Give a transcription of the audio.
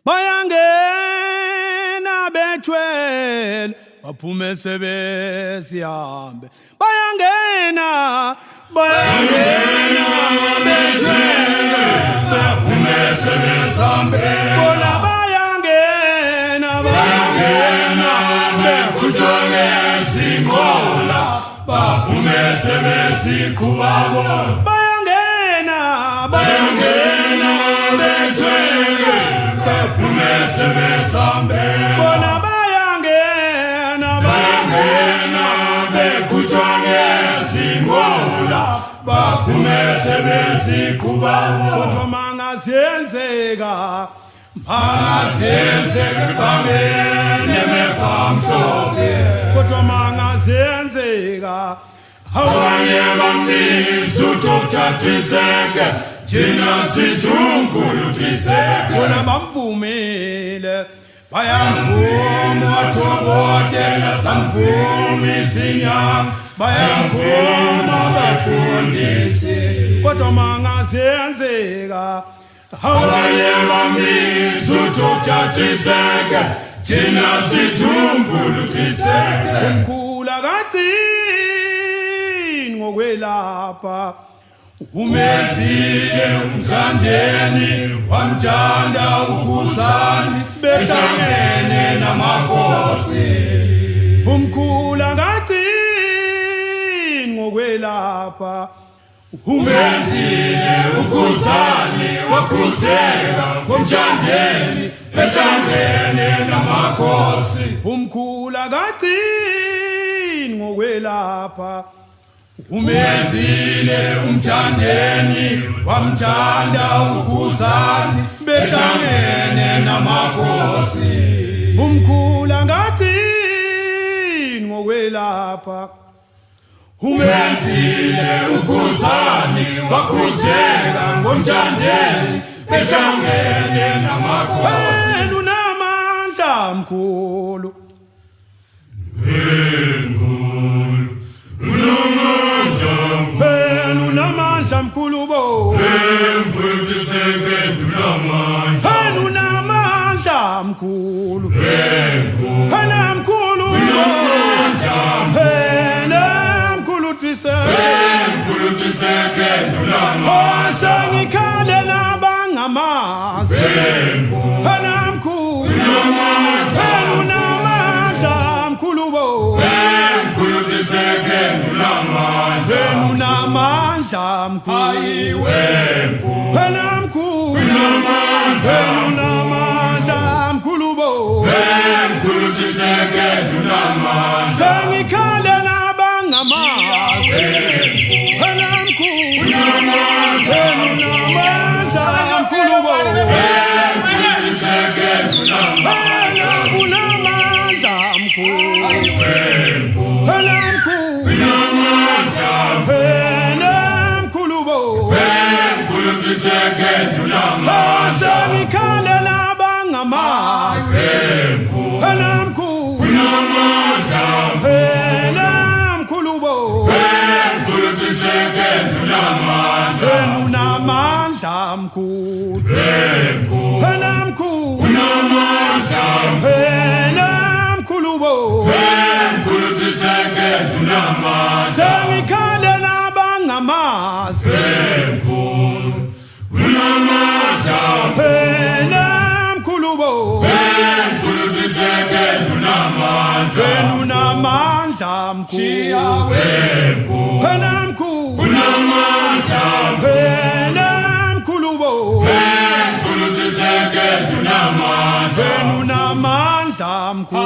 bayangena bethwele baphume sebesihambe bayangena bethwele baphume sebesihambe bona bayangena bekhutshwa ngezinqola baphume sebesiqhuba bayangena bethwele baphume sebesihambe bona bayangena bekhutshwa ngezinqola baphume sebesiqhuba kodwa mangazenzeka bangene mefamhlophe kodwa mangazenzeka abanye bambiza utothathiseke thina sithunguluthiseke bona bamvumile bayamvuma wathokotela samvuma isinyama bayamvuma bafundisi kodwa mangazenzeka abanye bambiza utothathiseke thina sithunguluthiseke umkhulu akagcini ngokwelapha umenzile umthandeni wamthanda ukhuzani behlangene namakhosi umkhulu akagcini ngokwelapha umenzile ukhuzani wakhuzeka ngomthandeni behlangene namakhosi umkhulu akagcini ngokwelapha umenzile umthandeni wamthanda ukhuzani behlangene namakhosi umkhulu akagcini ngokwelapha umenzile ukhuzani wakhuzeka ngomthandeni behlangene namakhosi unamandla mkhulu unamandla mkhulu bo unamandla mkhulu sengikhale nabangamazi unamandla mkhulu bo unamandla mkhulu unamandla mkhulu bo sengikhale nabangamazi unamandla mkhulu